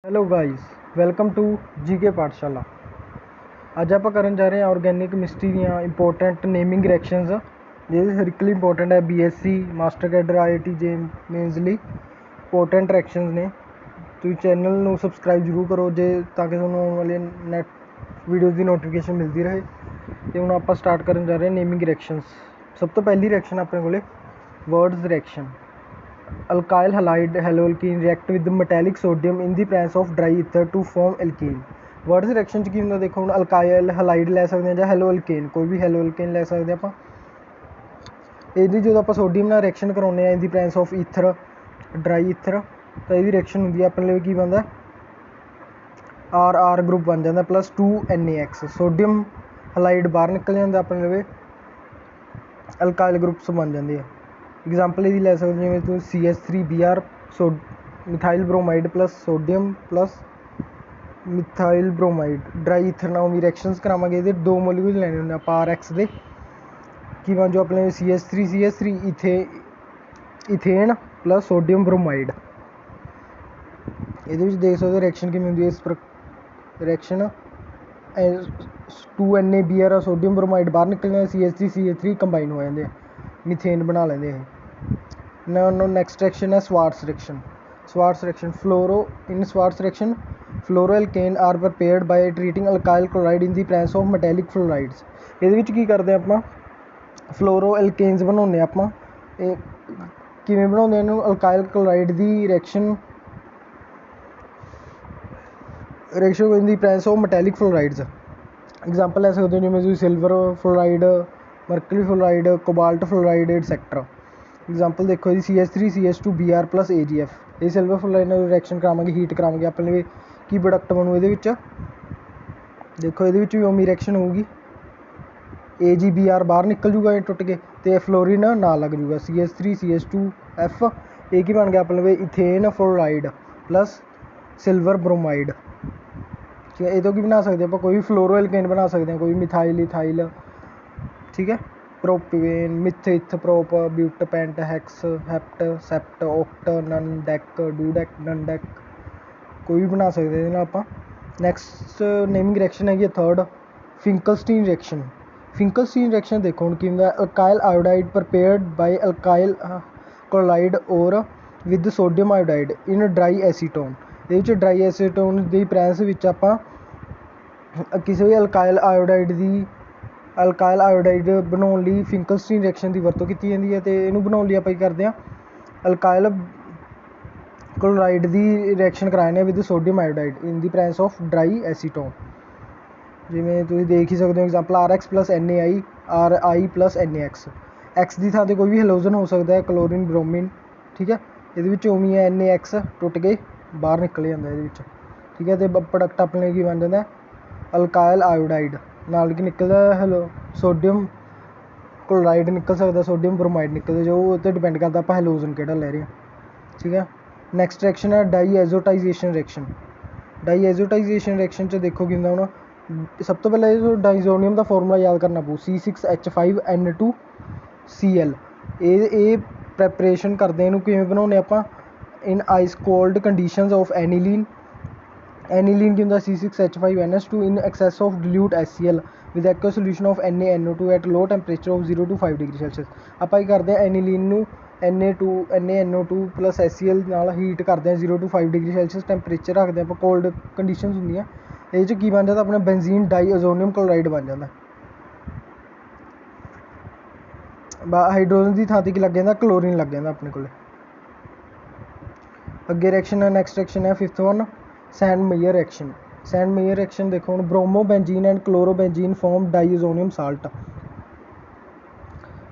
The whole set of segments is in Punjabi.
Hello guys, welcome to GK Pathshala. ਅੱਜ ਆਪਾਂ ਕਰਨ ਜਾ ਰਹੇ ਹਾਂ ਆਰਗੈਨਿਕ ਕੈਮਿਸਟਰੀ ਦੀਆਂ ਇੰਪੋਰਟੈਂਟ ਨੇਮਿੰਗ ਰਿਐਕਸ਼ਨਸ, ਜਿਹਦੇ ਹਰ ਇੱਕ ਲਈ ਇੰਪੋਰਟੈਂਟ ਹੈ। BSc master cadre IIT JEE mains ਲਈ ਇੰਪੋਰਟੈਂਟ ਰਿਐਕਸ਼ਨਸ ਨੇ। ਤੁਸੀਂ ਚੈਨਲ ਨੂੰ ਸਬਸਕ੍ਰਾਈਬ ਜ਼ਰੂਰ ਕਰੋ ਜੇ ਤਾਂ ਕਿ ਤੁਹਾਨੂੰ ਆਉਣ ਵਾਲੀਆਂ ਵੀਡੀਓਜ਼ ਦੀ ਨੋਟੀਫਿਕੇਸ਼ਨ ਮਿਲਦੀ ਰਹੇ। ਅਤੇ ਹੁਣ ਆਪਾਂ ਸਟਾਰਟ ਕਰਨ ਜਾ ਰਹੇ ਹਾਂ ਨੇਮਿੰਗ ਰਿਐਕਸ਼ਨਸ। ਸਭ ਤੋਂ ਪਹਿਲੀ ਰਿਐਕਸ਼ਨ ਆਪਣੇ ਕੋਲੇ words reaction. Alkyl halide haloalkene react with metallic sodium in the presence of dry ether to form alkene। Words reaction 'ਚ ਕੀ ਹੁੰਦਾ ਦੇਖੋ, ਹੁਣ ਅਲਕਾਇਲ ਹਲਾਈਡ ਲੈ ਸਕਦੇ ਹਾਂ ਜਾਂ ਹੈਲੋਅਲਕੇਨ, ਕੋਈ ਵੀ ਹੈਲੋਅਲਕੇਨ ਲੈ ਸਕਦੇ ਆਪਾਂ। ਇਹਦੀ ਜਦੋਂ ਆਪਾਂ ਸੋਡੀਅਮ ਨਾਲ ਰਿਐਕਸ਼ਨ ਕਰਾਉਂਦੇ ਹਾਂ in the presence of ether, dry ether, ਤਾਂ ਇਹਦੀ ਰਿਐਕਸ਼ਨ ਹੁੰਦੀ ਹੈ ਆਪਣੇ ਲਈ ਕੀ ਬਣਦਾ, ਆਰ ਗਰੁੱਪ ਬਣ ਜਾਂਦਾ ਪਲੱਸ 2NaX। ਸੋਡੀਅਮ ਹਲਾਈਡ ਬਾਹਰ ਨਿਕਲ ਜਾਂਦਾ, ਆਪਣੇ ਲਈ ਅਲਕਾਇਲ ਗਰੁੱਪਸ ਬਣ ਜਾਂਦੇ ਆ। ਐਗਜ਼ਾਮਪਲ ਇਹਦੀ ਲੈ ਸਕਦੇ ਜਿਵੇਂ ਤੁਸੀਂ CH3Br methyl bromide plus sodium plus methyl bromide dry ether ਨਾਲ ਵੀ ਰਿਐਕਸ਼ਨਸ ਕਰਾਵਾਂਗੇ। ਇਹਦੇ ਦੋ ਮੋਲੀਕੂਲ ਲੈਣੇ ਹੁੰਦੇ ਆਪਾਂ RX ਦੇ, ਕੀ ਬਣ ਜੋ ਆਪਣੇ CH3 ਇਥੇਨ ਪਲੱਸ ਸੋਡੀਅਮ ਬਰੋਮਾਈਡ। ਇਹਦੇ ਵਿੱਚ ਦੇਖ ਸਕਦੇ ਰਿਐਕਸ਼ਨ ਕਿਵੇਂ ਹੁੰਦੀ ਹੈ। ਇਸ ਰਿਐਕਸ਼ਨ 2NaBr ਸੋਡੀਅਮ ਬਰੋਮਾਈਡ ਬਾਹਰ ਨਿਕਲ ਜਾਂਦਾ, CH3 ਕੰਬਾਈਨ ਹੋ ਜਾਂਦੇ ਆ, ਮਿਥੇਨ ਬਣਾ ਲੈਂਦੇ ਇਹ। ਨੈਕਸਟ ਰਿਐਕਸ਼ਨ ਹੈ ਸਵਾਰਟਸ reaction. ਸਵਾਰਟਸ reaction in ਸਵਾਰਟਸ reaction ਫਲੋਰੋਐਲਕੇਨ R ਪ੍ਰਪੇਅਰਡ by ਟਰੀਟਿੰਗ ਅਲਕਾਇਲ chloride in the presence of metallic ਫਲੋਰਾਈਡਸ। ਇਹਦੇ ਵਿੱਚ ਕੀ ਕਰਦੇ ਆਪਾਂ, ਫਲੋਰੋਐਲਕੇਨਸ ਬਣਾਉਂਦੇ ਆਪਾਂ। ਇਹ ਕਿਵੇਂ ਬਣਾਉਂਦੇ ਇਹਨੂੰ, ਅਲਕਾਇਲ ਕਲੋਰਾਈਡ ਦੀ reaction in the presence of metallic fluorides. Example ਲੈ ਸਕਦੇ ਹੋ ਜਿਵੇਂ ਤੁਸੀਂ silver fluoride, mercury fluoride, cobalt fluoride etcetera. Example ਦੇਖੋ ਜੀ CH3CH2Br ਪਲੱਸ AgF। ਇਹ ਸਿਲਵਰ ਫਲੋਰਾਈਡ ਨਾਲ ਰਿਐਕਸ਼ਨ ਕਰਾਵਾਂਗੇ, ਹੀਟ ਕਰਾਵਾਂਗੇ, ਆਪਣੇ ਲਈ ਕੀ ਪ੍ਰੋਡਕਟ ਬਣੂ ਇਹਦੇ ਵਿੱਚ ਦੇਖੋ। ਇਹਦੇ ਵਿੱਚ ਵੀ ਉਮੀ ਰਿਐਕਸ਼ਨ ਹੋਊਗੀ, AgBr ਬਾਹਰ ਨਿਕਲ ਜੂਗਾ ਇਹ ਟੁੱਟ ਕੇ, ਅਤੇ ਫਲੋਰੀਨ ਨਾਲ ਲੱਗ ਜੂਗਾ CH3CH2F। ਇਹ ਕੀ ਬਣ ਗਿਆ ਆਪਣੇ ਲਈ ਇਥੇਨ ਫਲੋਰਾਈਡ ਪਲੱਸ ਸਿਲਵਰ ਬਰੋਮਾਈਡ। ਠੀਕ ਹੈ, ਇਹ ਤੋਂ ਕੀ ਬਣਾ ਸਕਦੇ ਆਪਾਂ, ਕੋਈ ਵੀ ਫਲੋਰੋਐਲਕੇਨ ਬਣਾ ਸਕਦੇ ਹਾਂ, ਕੋਈ ਮਿਥਾਈਲ ਇਥਾਈਲ, ਠੀਕ ਹੈ, ਪ੍ਰੋਪੇਨ, ਮਿਥ ਪ੍ਰੋਪ, ਬਿਊਟ, ਪੈਂਟ, ਹੈਕਸ, ਹੈਪਟ, ਸੈਪਟ, ਓਕਟ, ਨਨ ਡੈਕ, ਡੂਡੈਕ, ਨਨ ਡੈਕ, ਕੋਈ ਵੀ ਬਣਾ ਸਕਦੇ ਇਹਦੇ ਨਾਲ ਆਪਾਂ। ਨੈਕਸਟ ਨੇਮਿੰਗ ਰਿਐਕਸ਼ਨ ਹੈਗੀ ਹੈ third, Finkelstein reaction. Finkelstein reaction ਦੇਖੋ ਹੁਣ ਕੀ ਹੁੰਦਾ, alkyl iodide prepared by alkyl chloride or with sodium iodide in dry acetone. ਇਹਦੇ ਵਿੱਚ ਡਰਾਈ ਐਸੀਟੋਨ ਦੀ ਪ੍ਰੈਜ਼ੈਂਸ ਵਿੱਚ ਆਪਾਂ ਕਿਸੇ ਵੀ ਅਲਕਾਇਲ ਆਇਓਡਾਈਡ ਬਣਾਉਣ ਲਈ ਫਿੰਕਲਸਟੀਨ ਰਿਐਕਸ਼ਨ ਦੀ ਵਰਤੋਂ ਕੀਤੀ ਜਾਂਦੀ ਹੈ। ਅਤੇ ਇਹਨੂੰ ਬਣਾਉਣ ਲਈ ਆਪਾਂ ਕੀ ਕਰਦੇ ਹਾਂ, ਅਲਕਾਇਲ ਕਲੋਰਾਈਡ ਦੀ ਰਿਐਕਸ਼ਨ ਕਰਾਉਂਦੇ ਹਾਂ with sodium iodide in the presence of dry acetone. ਜਿਵੇਂ ਤੁਸੀਂ ਦੇਖ ਹੀ ਸਕਦੇ ਹੋ example RX plus NaI, RI plus NaX। X ਦੀ ਥਾਂ 'ਤੇ ਕੋਈ ਵੀ ਹੈਲੋਜਨ ਹੋ ਸਕਦਾ ਹੈ, ਕਲੋਰੀਨ, ਬ੍ਰੋਮੀਨ, ਠੀਕ ਹੈ। ਇਹਦੇ ਵਿੱਚ ਉਮੀ ਹੈ NaX ਟੁੱਟ ਕੇ ਬਾਹਰ ਨਿਕਲ ਜਾਂਦਾ ਇਹਦੇ ਵਿੱਚ, ਠੀਕ ਹੈ। ਅਤੇ ਪ੍ਰੋਡਕਟ ਆਪਣੇ ਕੀ ਬਣ ਜਾਂਦਾ, ਅਲਕਾਇਲ ਆਇਓਡਾਈਡ ਨਾਲ ਕੀ ਨਿਕਲਦਾ, ਸੋਡੀਅਮ ਕਲੋਰਾਈਡ ਨਿਕਲ ਸਕਦਾ, ਸੋਡੀਅਮ ਬਰੋਮਾਈਡ ਨਿਕਲਦਾ, ਜੋ ਉਹ 'ਤੇ ਡਿਪੈਂਡ ਕਰਦਾ ਆਪਾਂ ਹੈਲੋਜਨ ਕਿਹੜਾ ਲੈ ਰਹੇ ਹਾਂ, ਠੀਕ ਹੈ। ਨੈਕਸਟ ਰਿਐਕਸ਼ਨ ਹੈ ਡਾਈਐਜ਼ੋਟਾਈਜੇਸ਼ਨ ਰਿਐਕਸ਼ਨ। ਡਾਈਐਜ਼ੋਟਾਈਜੇਸ਼ਨ ਰਿਐਕਸ਼ਨ 'ਚ ਦੇਖੋ ਕੀ ਹੁੰਦਾ, ਹੁਣ ਸਭ ਤੋਂ ਪਹਿਲਾਂ ਇਹ ਡਾਈਜ਼ੋਨੀਅਮ ਦਾ ਫਾਰਮੂਲਾ ਯਾਦ ਕਰਨਾ ਪਊ, C6H5N2Cl। ਇਹ ਪ੍ਰੈਪਰੇਸ਼ਨ ਕਰਦੇ, ਇਹਨੂੰ ਕਿਵੇਂ ਬਣਾਉਂਦੇ ਆਪਾਂ, in ice cold conditions of aniline. Aniline ਕੀ ਹੁੰਦਾ C6H5NH2 in excess of dilute HCl with aqueous solution of NaNO2 at low temperature of 0 to 5 degree Celsius. ਆਪਾਂ ਕੀ ਕਰਦੇ ਹਾਂ, ਐਨੀਲੀਨ ਨੂੰ NaNO2 ਪਲੱਸ HCl ਨਾਲ ਹੀਟ ਕਰਦੇ ਹਾਂ 0 to 5 ਡਿਗਰੀ ਸੈਲਸੀਅਸ ਟੈਂਪਰੇਚਰ ਰੱਖਦੇ ਹਾਂ ਆਪਾਂ, ਕੋਲਡ ਕੰਡੀਸ਼ਨਸ ਹੁੰਦੀਆਂ। ਇਹਦੇ 'ਚ ਕੀ ਬਣ ਜਾਂਦਾ ਆਪਣਾ ਬੈਂਜ਼ੀਨ ਡਾਈਓਜ਼ੋਨੀਅਮ ਕਲੋਰਾਈਡ ਬਣ ਜਾਂਦਾ। ਹਾਈਡਰੋਜਨ ਦੀ ਥਾਂ 'ਤੇ ਕੀ ਲੱਗ ਜਾਂਦਾ, ਕਲੋਰੀਨ ਲੱਗ ਜਾਂਦਾ ਆਪਣੇ ਕੋਲ। ਅੱਗੇ ਰਿਐਕਸ਼ਨ ਹੈ, ਨੈਕਸਟ ਰਿਐਕਸ਼ਨ ਹੈ fifth one, Sandmeyer reaction. Sandmeyer reaction ਦੇਖੋ ਹੁਣ, bromo benzene and chloro benzene form diazonium salt.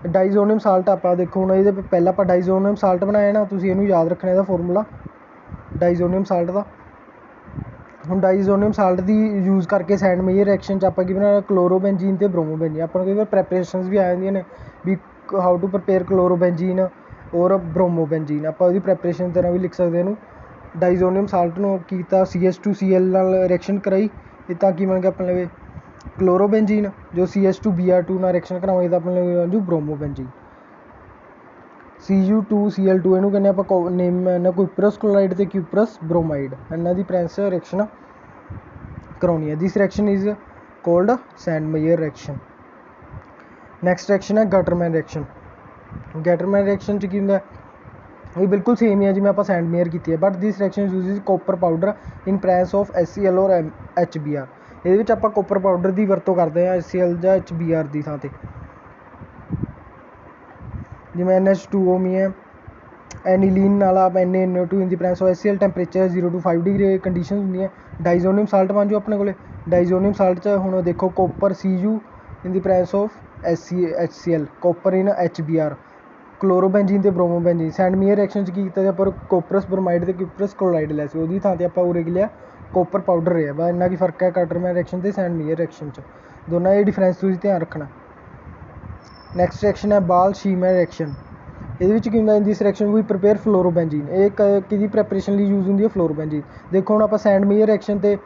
Diazonium salt ਆਪਾਂ ਦੇਖੋ ਹੁਣ, ਇਹਦੇ ਪਹਿਲਾਂ ਆਪਾਂ ਡਾਈਜ਼ੋਨੀਅਮ ਸਾਲਟ ਬਣਾਇਆ ਨਾ, ਤੁਸੀਂ ਇਹਨੂੰ ਯਾਦ ਰੱਖਣਾ ਇਹਦਾ ਫਾਰਮੂਲਾ ਡਾਈਜ਼ੋਨੀਅਮ ਸਾਲਟ ਦਾ। ਹੁਣ ਡਾਈਜ਼ੋਨੀਅਮ ਸਾਲਟ ਦੀ ਯੂਜ਼ ਕਰਕੇ ਸੈਂਡ ਮੇਇਰ ਰਿਐਕਸ਼ਨ 'ਚ ਆਪਾਂ ਕੀ ਬਣਾਉਣਾ, ਕਲੋਰੋ ਬੈਂਜ਼ੀਨ ਅਤੇ ਬ੍ਰੋਮੋ ਬੈਂਜ਼ੀਨ। ਆਪਾਂ ਨੂੰ ਕਈ ਵਾਰ ਪ੍ਰੈਪਰੇਸ਼ਨਸ ਵੀ ਆ ਜਾਂਦੀਆਂ ਨੇ ਵੀ ਹਾਊ ਟੂ ਪ੍ਰਪੇਅਰ ਕਲੋਰੋ ਬੈਂਜ਼ੀਨ ਔਰ ਬ੍ਰੋਮੋ ਬੈਂਜ਼ੀਨ। ਆਪਾਂ ਉਹਦੀ ਪ੍ਰੈਪਰੇਸ਼ਨ ਤਰ੍ਹਾਂ ਵੀ ਲਿਖ ਸਕਦੇ ਇਹਨੂੰ। ਡਾਈਜ਼ੋਨੀਅਮ ਸਾਲਟ ਨੂੰ ਕੀਤਾ CH2Cl ਨਾਲ ਰਿਐਕਸ਼ਨ ਕਰਾਈ, ਇਹ ਤਾਂ ਕੀ ਬਣ ਗਿਆ ਆਪਣੇ ਲਈ ਕਲੋਰੋ ਬੈਂਜ਼ੀਨ। ਜੋ CH2Br2 ਨਾਲ ਰਿਐਕਸ਼ਨ ਕਰਾਵਾਂਗੇ ਤਾਂ ਆਪਣੇ ਲਈ ਬਣ ਜੂ ਬ੍ਰੋਮੋ ਬੈਂਜ਼ੀਨ। Cu2Cl2 ਇਹਨੂੰ ਕਹਿੰਦੇ ਆਪਾਂ ਨੇਮ ਇਹਨਾਂ ਕੁਪਰਸ ਕਲੋਰਾਈਡ ਤੇ ਕੁਪਰਸ ਬ੍ਰੋਮਾਈਡ, ਇਹਨਾਂ ਦੀ ਪ੍ਰੈਸ ਰਿਐਕਸ਼ਨ ਕਰਾਉਣੀ ਹੈ। This reaction is called Sandmeyer reaction. Next reaction ਹੈ ਗਟਰਮੈਨ ਰਿਐਕਸ਼ਨ। ਗਟਰਮੈਨ ਰਿਐਕਸ਼ਨ 'ਚ ਕੀ ਹੁੰਦਾ, ਇਹ ਬਿਲਕੁਲ ਸੇਮ ਹੀ ਹੈ ਜਿਵੇਂ ਆਪਾਂ ਸੈਂਡਮੇਅਰ ਕੀਤੀ ਹੈ, but this reaction uses copper powder in presence of HCl or HBr। ਇਹਦੇ ਵਿੱਚ ਆਪਾਂ ਕੋਪਰ ਪਾਊਡਰ ਦੀ ਵਰਤੋਂ ਕਰਦੇ ਹਾਂ HCl ਜਾਂ HBr ਦੀ ਥਾਂ 'ਤੇ। ਜਿਵੇਂ NH2O ਮੀ ਹੈ, ਐਨੀਲੀਨ ਨਾਲ ਆਪ NaNO2 in the presence of HCl temperature 0 to 5 degree condition ਹੁੰਦੀਆਂ। ਡਾਈਜ਼ੋਨੀਅਮ ਸਾਲਟ ਬਣ ਜਾਓ ਆਪਣੇ ਕੋਲੇ। ਡਾਈਜ਼ੋਨੀਅਮ ਸਾਲਟ 'ਚ ਹੁਣ ਦੇਖੋ copper Cu in the presence of HCl, copper in HBr, ਕਲੋਰੋਬੈਂਜੀਨ ਤੇ ਬ੍ਰੋਮੋਬੈਂਜੀਨ। ਸੈਂਡਮੇਅਰ ਰਿਐਕਸ਼ਨ 'ਚ ਕੀ ਕੀਤਾ ਸੀ ਆਪਾਂ, ਕੋਪਰਸ ਬ੍ਰੋਮਾਈਡ ਤੇ ਕੁਪਰਸ ਕਲੋਰਾਈਡ ਲਿਆ ਸੀ, ਉਹਦੀ ਥਾਂ 'ਤੇ ਆਪਾਂ ਉਰੇ ਕੀ ਲਿਆ, ਕੋਪਰ ਪਾਊਡਰ ਰਿਹਾ। ਬਸ ਇੰਨਾ ਕੀ ਫਰਕ ਹੈ ਗਟਰਮੈਨ ਰਿਐਕਸ਼ਨ ਤੇ ਸੈਂਡਮੇਅਰ ਰਿਐਕਸ਼ਨ 'ਚ, ਦੋਨਾਂ ਇਹ ਡਿਫਰੈਂਸ ਤੁਸੀਂ ਧਿਆਨ ਰੱਖਣਾ। ਨੈਕਸਟ ਰਿਐਕਸ਼ਨ ਹੈ ਬਾਲ-ਸ਼ੀਮਰ ਰਿਐਕਸ਼ਨ। ਇਹਦੇ ਵਿੱਚ ਕੀ ਹੁੰਦਾ, ਇਨ ਦਿਸ ਰਿਐਕਸ਼ਨ ਵੀ ਪ੍ਰੀਪੇਅਰ ਫਲੋਰੋਬੈਂਜੀਨ। ਇਹ ਕਿਹਦੀ ਪ੍ਰੈਪਰੇਸ਼ਨ ਲਈ ਯੂਜ਼ ਹੁੰਦੀ ਹੈ, ਫਲੋਰੋਬੈਂਜੀਨ। ਦੇਖੋ ਹੁਣ ਆਪਾਂ ਸੈਂਡਮੇਅਰ ਰਿਐਕਸ਼ਨ ਤੇ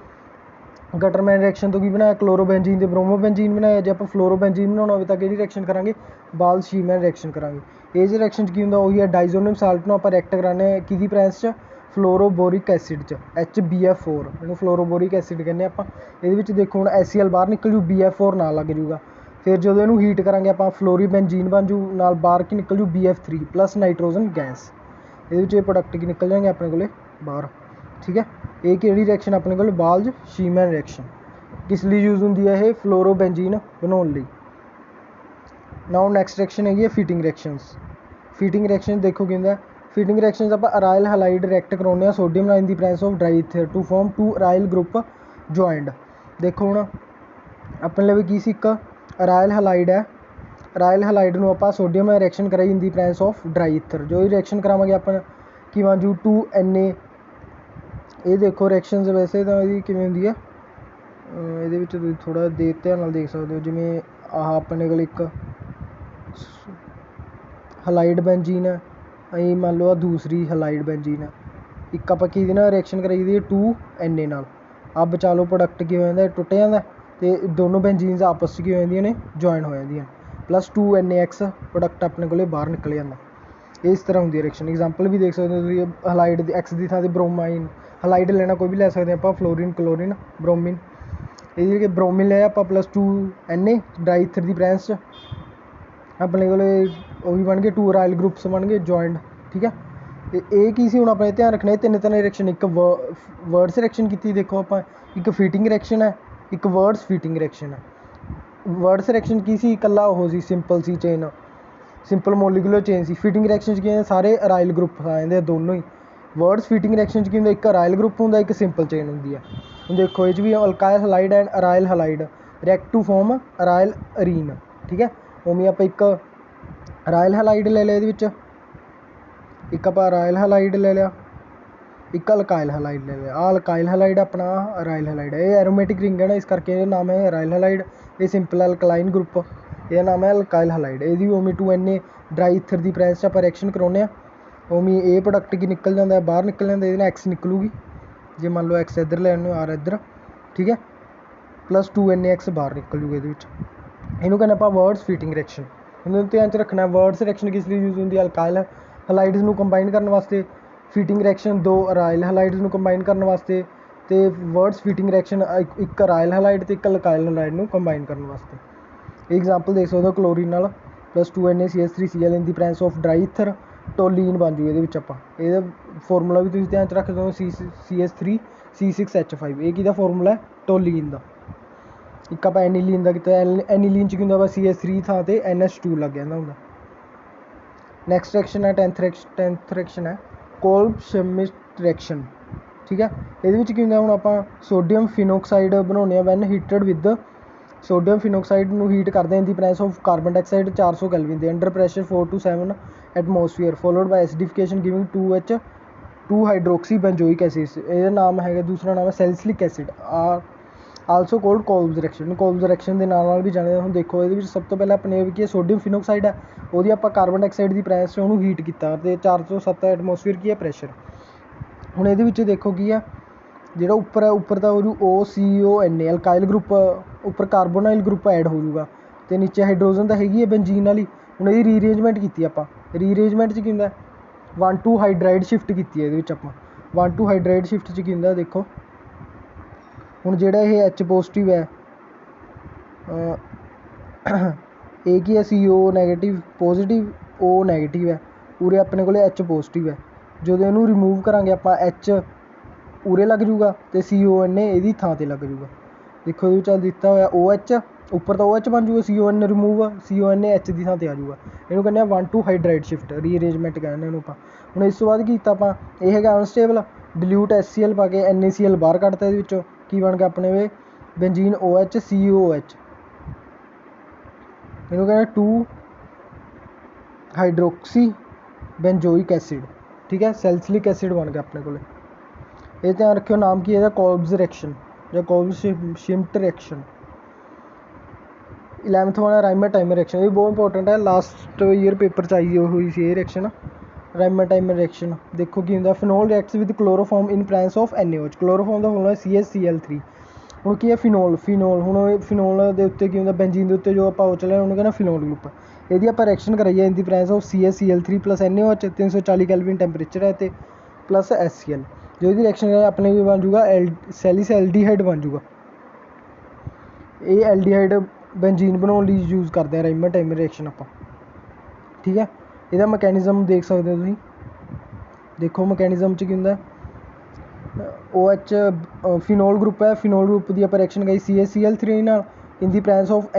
ਗਟਰਮੈਨ ਰਿਐਕਸ਼ਨ ਤੋਂ ਕੀ ਬਣਾਇਆ, ਕਲੋਰੋਬੈਂਜੀਨ ਤੇ ਬ੍ਰੋਮੋਬੈਂਜੀਨ ਬਣਾਇਆ। ਜੇ ਆਪਾਂ ਫਲੋਰੋਬੈਂਜੀਨ ਬਣਾਉਣਾ ਹੋਵੇ ਤਾਂ ਕਿਹੜੀ ਰਿਐਕਸ਼ਨ ਕਰਾਂਗੇ, ਬਾਲ-ਸ਼ੀਮਰ ਰਿਐਕਸ਼ਨ ਕਰਾਂਗੇ। ਇਸ ਰਿਐਕਸ਼ਨ 'ਚ ਕੀ ਹੁੰਦਾ, ਉਹੀ ਹੈ ਡਾਈਜ਼ੋਨੀਅਮ ਸਾਲਟ ਨੂੰ ਆਪਾਂ ਰਿਐਕਟ ਕਰਾਉਂਦੇ ਹਾਂ ਕਿਹਦੀ ਪ੍ਰੈਸ 'ਚ, ਫਲੋਰੋਬੋਰਿਕ ਐਸਿਡ 'ਚ, HBF4, ਇਹਨੂੰ ਫਲੋਰੋਬੋਰਿਕ ਐਸਿਡ ਕਹਿੰਦੇ ਆਪਾਂ। ਇਹਦੇ ਵਿੱਚ ਦੇਖੋ ਹੁਣ HCl ਬਾਹਰ ਨਿਕਲ ਜੂ, BF4 ਨਾਲ ਲੱਗ ਜੂਗਾ। ਫਿਰ ਜਦੋਂ ਇਹਨੂੰ ਹੀਟ ਕਰਾਂਗੇ ਆਪਾਂ ਫਲੋਰੀਬੈਂਜੀਨ ਬਣ ਜੂ, ਨਾਲ ਬਾਹਰ ਕੀ ਨਿਕਲ ਜੂ, BF3 ਪਲੱਸ ਨਾਈਟ੍ਰੋਜਨ ਗੈਸ। ਇਹਦੇ ਵਿੱਚ ਇਹ ਪ੍ਰੋਡਕਟ ਕੀ ਨਿਕਲ ਜਾਣਗੇ ਆਪਣੇ ਕੋਲੇ ਬਾਹਰ, ਠੀਕ ਹੈ। ਇਹ ਕਿਹੜੀ ਰਿਐਕਸ਼ਨ ਆਪਣੇ ਕੋਲ, ਬਾਲ-ਸ਼ੀਮਰ ਰਿਐਕਸ਼ਨ। ਕਿਸ ਲਈ ਯੂਜ਼ ਹੁੰਦੀ ਹੈ ਇਹ, ਫਲੋਰੋਬੈਂਜੀਨ ਬਣਾਉਣ ਲਈ। ਨਾਓ ਨੈਕਸਟ ਰਿਐਕਸ਼ਨ ਹੈਗੀ ਹੈ ਫਿਟਿੰਗ ਰਿਐਕਸ਼ਨਸ। ਫਿਟਿੰਗ ਰਿਐਕਸ਼ਨ ਦੇਖੋ ਕੀ ਹੁੰਦਾ, ਫਿਟਿੰਗ ਰਿਐਕਸ਼ਨ 'ਚ ਆਪਾਂ ਅਰਾਇਲ ਹੈਲਾਈਡ ਰਿਐਕਟ ਕਰਾਉਂਦੇ ਹਾਂ ਸੋਡੀਅਮ ਨਾਲ in the presence of dry ether to form 2 aryl group joint. ਦੇਖੋ ਹੁਣ ਆਪਣੇ ਲਈ ਕੀ ਸੀ, ਇੱਕ ਅਰਾਇਲ ਹੈਲਾਈਡ ਹੈ, ਅਰਾਇਲ ਹੈਲਾਈਡ ਨੂੰ ਆਪਾਂ ਸੋਡੀਅਮ ਨਾਲ ਰਿਐਕਸ਼ਨ ਕਰਾਈ ਇਨ the presence of dry ether. ਜੋ ਇਹ ਰਿਐਕਸ਼ਨ ਕਰਾਵਾਂਗੇ ਆਪਾਂ ਕੀ ਬਣ ਜੂ, 2Na। ਇਹ ਦੇਖੋ ਰਿਐਕਸ਼ਨਸ ਵੈਸੇ ਤਾਂ ਇਹਦੀ ਕਿਵੇਂ ਹੁੰਦੀ ਹੈ, ਇਹਦੇ ਵਿੱਚ ਤੁਸੀਂ ਥੋੜ੍ਹਾ ਧਿਆਨ ਨਾਲ ਦੇਖ ਸਕਦੇ ਹੋ। ਜਿਵੇਂ ਆਹ ਆਪਣੇ ਕੋਲ ਇੱਕ ਹੈਲਾਈਡ ਬੈਂਜੀਨ ਹੈ, ਅਸੀਂ ਮੰਨ ਲਓ ਆ ਦੂਸਰੀ ਹੈਲਾਈਡ ਬੈਂਜੀਨ ਹੈ। ਇੱਕ ਆਪਾਂ ਕਿਹਦੇ ਨਾਲ ਰਿਐਕਸ਼ਨ ਕਰਾਈ ਦੀ ਹੈ, 2Na ਨਾਲ। ਆਹ ਬਚਾ ਲਓ ਪ੍ਰੋਡਕਟ ਕੀ ਹੋ ਜਾਂਦਾ, ਟੁੱਟ ਜਾਂਦਾ ਅਤੇ ਦੋਨੋਂ ਬੈਂਜੀਨਸ ਆਪਸ 'ਚ ਕੀ ਹੋ ਜਾਂਦੀਆਂ ਨੇ, ਜੁਆਇਨ ਹੋ ਜਾਂਦੀਆਂ, ਪਲੱਸ 2NaX ਪ੍ਰੋਡਕਟ ਆਪਣੇ ਕੋਲ ਬਾਹਰ ਨਿਕਲ ਜਾਂਦਾ। ਇਸ ਤਰ੍ਹਾਂ ਹੁੰਦੀ ਹੈ ਰਿਐਕਸ਼ਨ। ਐਗਜ਼ਾਮਪਲ ਵੀ ਦੇਖ ਸਕਦੇ ਹੋ ਤੁਸੀਂ, ਹੈਲਾਈਡ ਦੀ X ਦੀ ਥਾਂ 'ਤੇ ਬ੍ਰੋਮਾਈਨ, ਹੈਲਾਈਡ ਲੈਣਾ ਕੋਈ ਵੀ ਲੈ ਸਕਦੇ ਆਪਾਂ, ਫਲੋਰੀਨ, ਕਲੋਰੀਨ, ਬ੍ਰੋਮੀਨ। ਇਹਦੀ ਕਿ ਬ੍ਰੋਮੀਨ ਲਿਆ ਆਪਾਂ ਪਲੱਸ 2Na ਡਰਾਈ ਈਥਰ ਦੀ ਪ੍ਰੈਸ 'ਚ, ਆਪਣੇ ਕੋਲ ਉਹ ਵੀ ਬਣ ਗਏ 2 ਅਰਾਇਲ ਗਰੁੱਪਸ ਬਣ ਗਏ ਜੁਆਇੰਟ, ਠੀਕ ਹੈ। ਅਤੇ ਇਹ ਕੀ ਸੀ ਹੁਣ ਆਪਣੇ ਧਿਆਨ ਰੱਖਣਾ, ਇਹ ਤਿੰਨ ਰਿਐਕਸ਼ਨ। ਇੱਕ ਵਰਡਸ ਰਿਐਕਸ਼ਨ ਕੀਤੀ ਦੇਖੋ ਆਪਾਂ, ਇੱਕ ਫਿਟਿੰਗ ਰਿਐਕਸ਼ਨ ਹੈ, ਇੱਕ ਵਰਡਸ ਫਿਟਿੰਗ ਰਿਐਕਸ਼ਨ ਹੈ। ਵਰਡਸ ਰਿਐਕਸ਼ਨ ਕੀ ਸੀ, ਇਕੱਲਾ ਉਹ ਸੀ, ਸਿੰਪਲ ਸੀ ਚੇਨ, ਸਿੰਪਲ ਮੋਲੀਕੂਲਰ ਚੇਨ ਸੀ। ਫਿਟਿੰਗ ਰਿਐਕਸ਼ਨ 'ਚ ਕੀ ਸਾਰੇ ਅਰਾਇਲ ਗਰੁੱਪ ਆ ਜਾਂਦੇ ਆ ਦੋਨੋਂ ਹੀ। ਵਰਡਸ ਫਿਟਿੰਗ ਰਿਐਕਸ਼ਨ 'ਚ ਕੀ ਹੁੰਦਾ, ਇੱਕ ਅਰਾਇਲ ਗਰੁੱਪ ਹੁੰਦਾ, ਇੱਕ ਸਿੰਪਲ ਚੇਨ ਹੁੰਦੀ ਹੈ। ਹੁਣ ਦੇਖੋ ਇਹ 'ਚ ਵੀ alkyl halide and aryl halide react to form aryl arene, ਠੀਕ ਹੈ। ਉਵੇਂ ਆਪਾਂ ਇੱਕ ਅਰਾਇਲ ਹੈਲਾਈਡ ਲੈ ਲਿਆ ਇਹਦੇ ਵਿੱਚ, ਇੱਕ ਆਪਾਂ ਅਰਾਇਲ ਹੈਲਾਈਡ ਲੈ ਲਿਆ, ਇੱਕ ਅਲਕਾਇਲ ਹੈਲਾਈਡ ਲੈ ਲਿਆ। ਆਹ ਅਲਕਾਇਲ ਹੈਲਾਈਡ ਆਪਣਾ, ਅਰਾਇਲ ਹੈਲਾਈਡ। ਇਹ ਐਰੋਮੈਟਿਕ ਰਿੰਗ ਹੈ ਨਾ, ਇਸ ਕਰਕੇ ਇਹਦਾ ਨਾਮ ਹੈ ਅਰਾਇਲ ਹੈਲਾਈਡ। ਇਹ ਸਿੰਪਲ ਅਲਕਲਾਈਨ ਗਰੁੱਪ, ਇਹਦਾ ਨਾਮ ਹੈ ਅਲਕਾਇਲ ਹੈਲਾਈਡ। ਇਹਦੀ ਉਵੇਂ 2Na ਡਰਾਈ ਈਥਰ ਦੀ ਪ੍ਰੈਸ 'ਚ ਆਪਾਂ ਰਿਐਕਸ਼ਨ ਕਰਾਉਂਦੇ ਹਾਂ, ਉਵੇਂ ਇਹ ਪ੍ਰੋਡਕਟ ਕੀ ਨਿਕਲ ਜਾਂਦਾ, ਬਾਹਰ ਨਿਕਲ ਜਾਂਦਾ। ਇਹਦੇ ਨਾਲ X ਨਿਕਲੂਗੀ, ਜੇ ਮੰਨ ਲਓ X ਇੱਧਰ ਲੈਣ ਨੂੰ R ਇੱਧਰ, ਠੀਕ ਹੈ, ਪਲੱਸ 2NaX ਬਾਹਰ ਨਿਕਲ ਜੂਗਾ ਇਹਦੇ ਵਿੱਚ। ਇਹਨੂੰ ਕਹਿੰਦੇ ਆਪਾਂ ਵਰਡਸ ਫਿਟਿੰਗ ਰਿਐਕਸ਼ਨ। ਇਹਨੂੰ ਧਿਆਨ 'ਚ ਰੱਖਣਾ, ਵਰਡਸ ਰਿਐਕਸ਼ਨ ਕਿਸ ਲਈ ਯੂਜ਼ ਹੁੰਦੀ ਹੈ, ਅਲਕਾਇਲ ਹੈਲਾਈਡਸ ਨੂੰ ਕੰਬਾਈਨ ਕਰਨ ਵਾਸਤੇ। ਫਿਟਿੰਗ ਰਿਐਕਸ਼ਨ 2 ਅਰਾਇਲ ਹੈਲਾਈਡਸ ਨੂੰ ਕੰਬਾਈਨ ਕਰਨ ਵਾਸਤੇ, ਅਤੇ ਵਰਡਸ ਫਿਟਿੰਗ ਰਿਐਕਸ਼ਨ ਇੱਕ ਅਰਾਇਲ ਹੈਲਾਈਡ ਅਤੇ ਇੱਕ ਅਲਕਾਇਲ ਹੈਲਾਈਡ ਨੂੰ ਕੰਬਾਈਨ ਕਰਨ ਵਾਸਤੇ। ਇਹ ਐਗਜ਼ਾਮਪਲ ਦੇਖ ਸਕਦੇ ਹੋ, ਕਲੋਰੀਨ ਨਾਲ plus 2NaCH3Cl in the presence of dry ether, ਟੋਲੀਨ ਬਣ ਜੂ ਇਹਦੇ ਵਿੱਚ ਆਪਾਂ। ਇਹਦਾ ਫਾਰਮੂਲਾ ਵੀ ਤੁਸੀਂ ਧਿਆਨ 'ਚ ਰੱਖ ਸਕਦੇ ਹੋ, CH3C6H5। ਇਹ ਕਿਹਦਾ ਫਾਰਮੂਲਾ ਹੈ, ਟੋਲੀਨ ਦਾ। ਇੱਕ ਆਪਾਂ ਐਨੀਲੀਨ ਦਾ ਕੀਤਾ, ਐਨੀਲੀਨ 'ਚ ਕੀ ਹੁੰਦਾ ਵਾ, CH3 ਥਾਂ 'ਤੇ NH2 ਲੱਗ ਜਾਂਦਾ ਹੁੰਦਾ। ਨੈਕਸਟ ਰਿਐਕਸ਼ਨ ਹੈ 10th ਰਿਐਕਸ਼ਨ ਹੈ ਕੋਲਬ-ਸ਼ਮਿਟ ਰਿਐਕਸ਼ਨ, ਠੀਕ ਹੈ। ਇਹਦੇ ਵਿੱਚ ਕੀ ਹੁੰਦਾ, ਹੁਣ ਆਪਾਂ ਸੋਡੀਅਮ ਫਿਨੋਕਸਾਈਡ ਬਣਾਉਂਦੇ ਹਾਂ। When heated with sodium phenoxide ਨੂੰ ਹੀਟ ਕਰਦੇ ਹਾਂ in the presence of carbon dioxide 400 kelvin ਦੇ under pressure 4 to 7 atmosphere, followed by acidification giving 2 hydroxy benzoic acid. ਇਹਦਾ ਨਾਮ ਹੈਗਾ, ਦੂਸਰਾ ਨਾਮ ਹੈ salicylic acid, also called Kolbe's reaction. Kolbe's reaction ਦੇ ਨਾਲ ਵੀ ਜਾਣਦੇ। ਹੁਣ ਦੇਖੋ ਇਹਦੇ ਵਿੱਚ ਸਭ ਤੋਂ ਪਹਿਲਾਂ ਆਪਣੇ ਕੀ ਸੋਡੀਅਮ ਫਿਨੋਕਸਾਈਡ ਹੈ, ਉਹਦੀ ਆਪਾਂ ਕਾਰਬਨ ਡਾਈਆਕਸਾਈਡ ਦੀ ਪ੍ਰੈਸ 'ਚ ਉਹਨੂੰ ਹੀਟ ਕੀਤਾ, ਅਤੇ 407 ਐਟਮੋਸਫੀਅਰ ਕੀ ਹੈ ਪ੍ਰੈਸ਼ਰ। ਹੁਣ ਇਹਦੇ ਵਿੱਚ ਦੇਖੋ ਕੀ ਆ, ਜਿਹੜਾ ਉੱਪਰ ਹੈ, ਉੱਪਰ ਤਾਂ ਹੋ ਜੂ OCONA ਅਲਕਾਇਲ ਗਰੁੱਪ, ਉੱਪਰ ਕਾਰਬੋਨਾਈਲ ਗਰੁੱਪ ਐਡ ਹੋ ਜੂਗਾ, ਅਤੇ ਨੀਚੇ ਹਾਈਡਰੋਜਨ ਤਾਂ ਹੈਗੀ ਹੈ ਬੈਂਜੀਨ ਵਾਲੀ। ਹੁਣ ਇਹਦੀ ਰੀਅਰੇਂਜਮੈਂਟ ਕੀਤੀ ਆਪਾਂ, ਰੀਅਰੇਂਜਮੈਂਟ 'ਚ ਕੀ ਹੁੰਦਾ 1,2 ਹਾਈਡਰਾਈਡ ਸ਼ਿਫਟ ਕੀਤੀ ਹੈ ਇਹਦੇ ਵਿੱਚ ਆਪਾਂ 1,2 ਹਾਈਡਰਾਈਡ ਸ਼ਿਫਟ 'ਚ ਕੀ ਹੁੰਦਾ ਦੇਖੋ ਹੁਣ ਜਿਹੜਾ ਇਹ H ਪੋਜ਼ੀਟਿਵ ਹੈ ਇਹ ਕੀ ਹੈ CO negative positive O negative ਹੈ ਉਰੇ ਆਪਣੇ ਕੋਲ H ਪੋਜ਼ੀਟਿਵ ਹੈ ਜਦੋਂ ਇਹਨੂੰ ਰਿਮੂਵ ਕਰਾਂਗੇ ਆਪਾਂ H ਉਰੇ ਲੱਗ ਜੂਗਾ ਅਤੇ CON ਇਹਦੀ ਥਾਂ 'ਤੇ ਲੱਗ ਜੂਗਾ ਦੇਖੋ ਇਹਦੇ ਵਿੱਚ ਦਿੱਤਾ ਹੋਇਆ OH ਉੱਪਰ ਤਾਂ OH ਬਣ ਜੂਗਾ CON ਰਿਮੂਵ CON H ਦੀ ਥਾਂ 'ਤੇ ਆ ਜੂਗਾ ਇਹਨੂੰ ਕਹਿੰਦੇ ਆ 1,2 ਹਾਈਡਰਾਈਡ ਸ਼ਿਫਟ ਰੀਅਰੇਂਜਮੈਂਟ ਕਹਿੰਦੇ ਇਹਨੂੰ ਆਪਾਂ ਹੁਣ ਇਸ ਤੋਂ ਬਾਅਦ ਕੀ ਕੀਤਾ ਆਪਾਂ ਇਹ ਹੈਗਾ ਅਨਸਟੇਬਲ ਡਿਲਿਊਟ HCl ਪਾ ਕੇ NaCl ਬਾਹਰ ਕੱਢਤਾ ਇਹਦੇ ਵਿੱਚੋਂ ਕੀ ਬਣ ਗਿਆ ਆਪਣੇ ਵੇ ਬੈਂਜ਼ੀਨ OH COOH ਇਹਨੂੰ ਕਹਿੰਦੇ 2 ਹਾਈਡਰੋਕਸੀ ਬੈਂਜੋਇਕ ਐਸਿਡ ਠੀਕ ਹੈ ਸੈਲਸਿਲਿਕ ਐਸਿਡ ਬਣ ਗਿਆ ਆਪਣੇ ਕੋਲ ਇਹ ਧਿਆਨ ਰੱਖਿਓ ਨਾਮ ਕੀ ਇਹਦਾ ਕੋਲਬਸ ਰਿਐਕਸ਼ਨ ਜਾਂ ਕੋਲਬਸ ਸ਼ਿਮਟ ਰਿਐਕਸ਼ਨ 11th ਵਾਲਾ ਰਾਈਮਰ ਟਾਈਮਰ ਰਿਐਕਸ਼ਨ ਇਹ ਵੀ ਬਹੁਤ ਇੰਪੋਰਟੈਂਟ ਹੈ ਲਾਸਟ ਈਅਰ ਪੇਪਰ 'ਚ ਆਈ ਹੋਈ ਸੀ ਇਹ ਰਿਐਕਸ਼ਨ ਰਾਈਮਰ ਟਾਈਮਰ ਰਿਐਕਸ਼ਨ ਦੇਖੋ ਕੀ ਹੁੰਦਾ phenol reacts with chloroform in presence of NaOH chloroform ਦਾ ਫਾਰਮੂਲਾ CHCl3 ਹੁਣ ਕੀ ਹੈ ਫਿਨੋਲ ਹੁਣ ਫਿਨੋਲ ਦੇ ਉੱਤੇ ਕੀ ਹੁੰਦਾ ਬੈਂਜ਼ੀਨ ਦੇ ਉੱਤੇ ਜੋ ਆਪਾਂ ਉਹ ਚਲਿਆ ਉਹਨੂੰ ਕਹਿੰਦਾ ਫਿਨੋਲ ਗਰੁੱਪ ਇਹਦੀ ਆਪਾਂ ਰਿਐਕਸ਼ਨ ਕਰਾਈਏ ਇਨ the presence of CHCl3 plus NaOH 340 Kelvin temperature ਹੈ ਅਤੇ ਪਲੱਸ HCl ਜੋ ਇਹਦੀ ਰਿਐਕਸ਼ਨ ਕਰਾਂਗੇ ਆਪਣੇ ਵੀ ਬਣ ਜੂਗਾ ਸੈਲੀਸੈਲਡੀਹਾਈਡ ਬਣ ਜੂਗਾ ਇਹ ਐਲਡੀਹਾਈਡ ਬੈਂਜ਼ੀਨ ਬਣਾਉਣ ਲਈ ਯੂਜ਼ ਕਰਦੇ ਆ ਰਾਈਮਰ ਟਾਈਮਰ ਰਿਐਕਸ਼ਨ ਆਪਾਂ ਠੀਕ ਹੈ ਇਹਦਾ ਮਕੈਨਿਜ਼ਮ ਦੇਖ ਸਕਦੇ ਹੋ ਤੁਸੀਂ ਦੇਖੋ ਮਕੈਨਿਜ਼ਮ 'ਚ ਕੀ ਹੁੰਦਾ OH ਫਿਨੋਲ ਗਰੁੱਪ ਹੈ ਫਿਨੋਲ ਗਰੁੱਪ ਦੀ ਆਪਾਂ ਰਿਐਕਸ਼ਨ ਕਰਾਈ CHCl3 ਨਾਲ in the presence of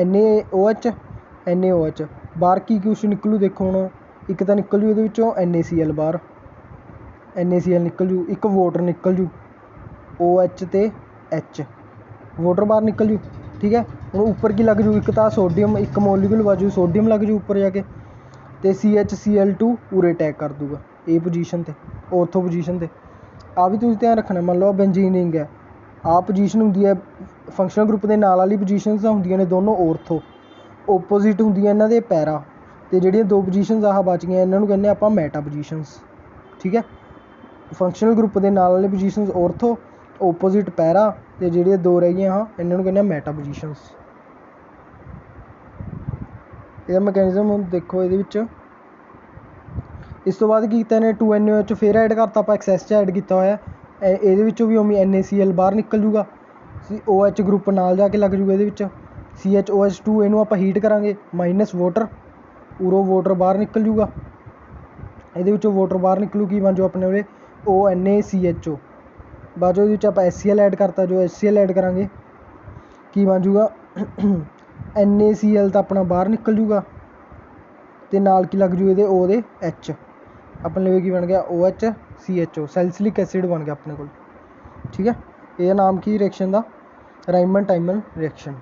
NaOH ਬਾਹਰ ਕੀ ਕੁਛ ਨਿਕਲੂ ਦੇਖੋ ਹੁਣ ਇੱਕ ਤਾਂ ਨਿਕਲ ਜੂ ਇਹਦੇ ਵਿੱਚੋਂ NaCl ਬਾਹਰ NaCl ਨਿਕਲ ਜੂ ਇੱਕ ਵਾਟਰ ਨਿਕਲ ਜੂ OH ਅਤੇ H ਵਾਟਰ ਬਾਹਰ ਨਿਕਲ ਜੂ ਠੀਕ ਹੈ ਹੁਣ ਉੱਪਰ ਕੀ ਲੱਗ ਜੂ ਇੱਕ ਤਾਂ ਸੋਡੀਅਮ ਇੱਕ ਮੋਲੀਕੂਲ ਬਾਜੂ ਸੋਡੀਅਮ ਲੱਗ ਜੂ ਉੱਪਰ ਜਾ ਕੇ ਅਤੇ CHCl2 ਉਰੇ ਅਟੈਕ ਕਰ ਦੂਗਾ ਇਹ ਪੋਜੀਸ਼ਨ 'ਤੇ ਔਰਥੋ ਪੋਜੀਸ਼ਨ 'ਤੇ ਆਹ ਵੀ ਤੁਸੀਂ ਧਿਆਨ ਰੱਖਣਾ ਮੰਨ ਲਓ ਬੈਂਜ਼ੀਨ ਰਿੰਗ ਹੈ ਆਹ ਪੋਜੀਸ਼ਨ ਹੁੰਦੀ ਹੈ ਫੰਕਸ਼ਨਲ ਗਰੁੱਪ ਦੇ ਨਾਲ ਵਾਲੀ ਪੋਜੀਸ਼ਨਸ ਹੁੰਦੀਆਂ ਨੇ ਦੋਨੋਂ ਔਰਥੋ ਓਪੋਜ਼ਿਟ ਹੁੰਦੀਆਂ ਇਹਨਾਂ ਦੇ ਪੈਰਾ ਅਤੇ ਜਿਹੜੀਆਂ ਦੋ ਪੋਜੀਸ਼ਨਸ ਆਹ ਬਚ ਗਈਆਂ ਇਹਨਾਂ ਨੂੰ ਕਹਿੰਦੇ ਆਪਾਂ ਮੈਟਾ ਪੋਜੀਸ਼ਨਸ ਠੀਕ ਹੈ ਫੰਕਸ਼ਨਲ ਗਰੁੱਪ ਦੇ ਨਾਲ ਵਾਲੇ ਪੋਜੀਸ਼ਨਸ ਔਰਥੋ ਓਪੋਜ਼ਿਟ ਪੈਰਾ ਅਤੇ ਜਿਹੜੀਆਂ ਦੋ ਰਹਿ ਗਈਆਂ ਹਾਂ ਇਹਨਾਂ ਨੂੰ ਕਹਿੰਦੇ ਆ ਮੈਟਾ ਪੋਜੀਸ਼ਨਸ ਇਹਦਾ ਮਕੈਨਿਜ਼ਮ ਹੁਣ ਦੇਖੋ ਇਹਦੇ ਵਿੱਚ ਇਸ ਤੋਂ ਬਾਅਦ ਕੀ ਕੀਤਾ ਇਹਨੇ 2NaOH ਫਿਰ ਐਡ ਕਰਤਾ ਆਪਾਂ ਐਕਸੈਸ 'ਚ ਐਡ ਕੀਤਾ ਹੋਇਆ ਇਹਦੇ ਵਿੱਚੋਂ ਵੀ ਉਵੇਂ NaCl ਬਾਹਰ ਨਿਕਲ ਜੂਗਾ OH ਗਰੁੱਪ ਨਾਲ ਜਾ ਕੇ ਲੱਗ ਜੂਗਾ ਇਹਦੇ ਵਿੱਚ CHOH2 ਇਹਨੂੰ ਆਪਾਂ ਹੀਟ ਕਰਾਂਗੇ ਮਾਈਨਸ ਵਾਟਰ ਉਰੋਂ ਵਾਟਰ ਬਾਹਰ ਨਿਕਲ ਜੂਗਾ ਇਹਦੇ ਵਿੱਚੋਂ ਵਾਟਰ ਬਾਹਰ ਨਿਕਲੂ ਕੀ ਬਣ ਜਾਊ ਆਪਣੇ ਉਰੇ ONaCHO ਬਾਅਦ ਉਹਦੇ ਵਿੱਚ ਆਪਾਂ HCl ਐਡ ਕਰਤਾ ਜੋ HCl ਐਡ ਕਰਾਂਗੇ ਕੀ ਬਣ ਜੂਗਾ NaCl ਤਾਂ ਆਪਣਾ ਬਾਹਰ ਨਿਕਲ ਜੂਗਾ ਅਤੇ ਨਾਲ ਕੀ ਲੱਗ ਜੂ ਇਹਦੇ O ਦੇ H ਆਪਣੇ ਲਈ ਕੀ ਬਣ ਗਿਆ OHCHO ਸੈਲਸਿਲਿਕ ਐਸਿਡ ਬਣ ਗਿਆ ਆਪਣੇ ਕੋਲ ਠੀਕ ਹੈ ਇਹਦਾ ਨਾਮ ਕੀ ਰਿਐਕਸ਼ਨ ਦਾ ਰਾਈਮਨ ਟਾਈਮਨ ਰਿਐਕਸ਼ਨ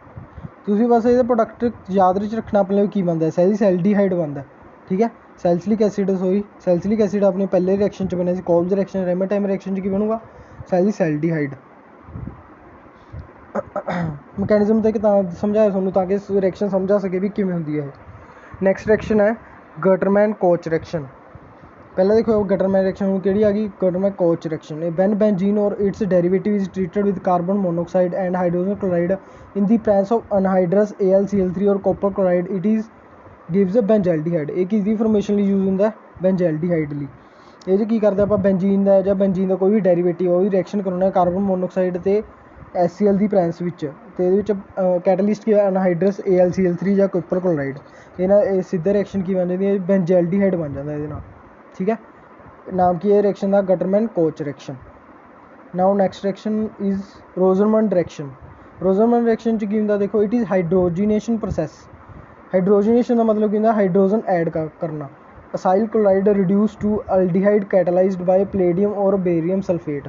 ਤੁਸੀਂ ਬਸ ਇਹਦੇ ਪ੍ਰੋਡਕਟ ਯਾਦ ਵਿੱਚ ਰੱਖਣਾ ਆਪਣੇ ਲਈ ਕੀ ਬਣਦਾ ਸੈਲੀਸੈਲਡੀਹਾਈਡ ਬਣਦਾ ਠੀਕ ਹੈ ਸੈਲਸਿਲਿਕ ਐਸਿਡ ਆਪਣੇ ਪਹਿਲੇ ਰਿਐਕਸ਼ਨ 'ਚ ਬਣਿਆ ਸੀ ਕੋਲਬਸ ਰਿਐਕਸ਼ਨ ਰਾਈਮਨ ਟਾਈਮਨ ਰਿਐਕਸ਼ਨ 'ਚ ਕੀ ਬਣੂਗਾ ਸੈਲੀਸੈਲਡੀਹਾਈਡ ਮਕੈਨਿਜ਼ਮ ਤਾਂ ਇੱਕ ਤਾਂ ਸਮਝਾਇਆ ਤੁਹਾਨੂੰ ਤਾਂ ਕਿ ਰਿਐਕਸ਼ਨ ਸਮਝਾ ਸਕੇ ਵੀ ਕਿਵੇਂ ਹੁੰਦੀ ਹੈ ਇਹ ਨੈਕਸਟ ਰਿਐਕਸ਼ਨ ਹੈ ਗਟਰਮੈਨ ਕੋਚ ਰਿਐਕਸ਼ਨ ਪਹਿਲਾਂ ਦੇਖੋ ਗਟਰਮੈਨ ਰਿਐਕਸ਼ਨ ਹੁਣ ਕਿਹੜੀ ਆ ਗਈ Gattermann Koch reaction when benzene or its derivative is treated with carbon monoxide and hydrogen chloride in the presence of anhydrous AlCl3 or copper chloride it is gives a benzaldehyde ਇਹ ਕਿਸ ਦੀ ਫੋਰਮੇਸ਼ਨ ਲਈ ਯੂਜ਼ ਹੁੰਦਾ ਬੈਂਜ਼ੈਲਡੀਹਾਈਡ ਲਈ ਇਹ 'ਚ ਕੀ ਕਰਦੇ ਆਪਾਂ ਬੈਂਜ਼ੀਨ ਦਾ ਜਾਂ ਬੈਂਜ਼ੀਨ ਦਾ ਕੋਈ ਵੀ ਡੈਰੀਵੇਟਿਵ ਉਹਦੀ ਰਿਐਕਸ਼ਨ ਕਰਾਉਣਾ ਕਾਰਬਨ ਮੋਨੋਕਸਾਈਡ ਅਤੇ HCl ਦੀ ਪ੍ਰੈਜ਼ੈਂਸ ਵਿੱਚ ਅਤੇ ਇਹਦੇ ਵਿੱਚ ਕੈਟਾਲਿਸਟ ਕੀ ਹੈ ਅਨਹਾਈਡਰਸ AlCl3 ਜਾਂ ਕਾਪਰ ਕਲੋਰਾਈਡ ਇਹ ਸਿੱਧਾ ਰਿਐਕਸ਼ਨ ਕੀ ਬਣ ਜਾਂਦੀ ਹੈ ਬੈਂਜ਼ੈਲਡੀਹਾਈਡ ਬਣ ਜਾਂਦਾ ਇਹਦੇ ਨਾਲ ਠੀਕ ਹੈ ਨਾਮ ਕੀ ਹੈ ਰਿਐਕਸ਼ਨ ਦਾ Gattermann Koch reaction now next reaction is Rosenmund reaction 'ਚ ਕੀ ਹੁੰਦਾ ਦੇਖੋ it is hydrogenation process hydrogenation ਦਾ ਮਤਲਬ ਕੀ ਹੁੰਦਾ ਹਾਈਡਰੋਜਨ ਐਡ ਕਰਨਾ acyl chloride reduce to aldehyde catalysed by palladium or barium sulphate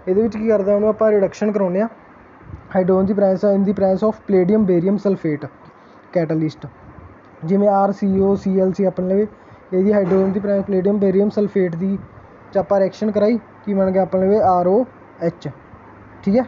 ਇਹਦੇ ਵਿੱਚ ਕੀ ਕਰਦਾ ਉਹਨੂੰ ਆਪਾਂ ਰਿਡਕਸ਼ਨ ਕਰਾਉਂਦੇ ਹਾਂ hydrogen the presence in the presence of ਪਲੇਡੀਅਮ ਬੇਰੀਅਮ sulphate catalyst ਜਿਵੇਂ RCOCl ਆਪਣੇ ਲਈ ਇਹਦੀ ਹਾਈਡਰੋਜਨ ਦੀ ਪ੍ਰੈਜ਼ੈਂਸ ਪਲੇਡੀਅਮ ਬੇਰੀਅਮ ਸਲਫੇਟ ਦੀ 'ਚ ਆਪਾਂ ਰਿਐਕਸ਼ਨ ਕਰਾਈ ਕੀ ਬਣ ਗਿਆ ਆਪਣੇ ਲਈ ROH ਠੀਕ ਹੈ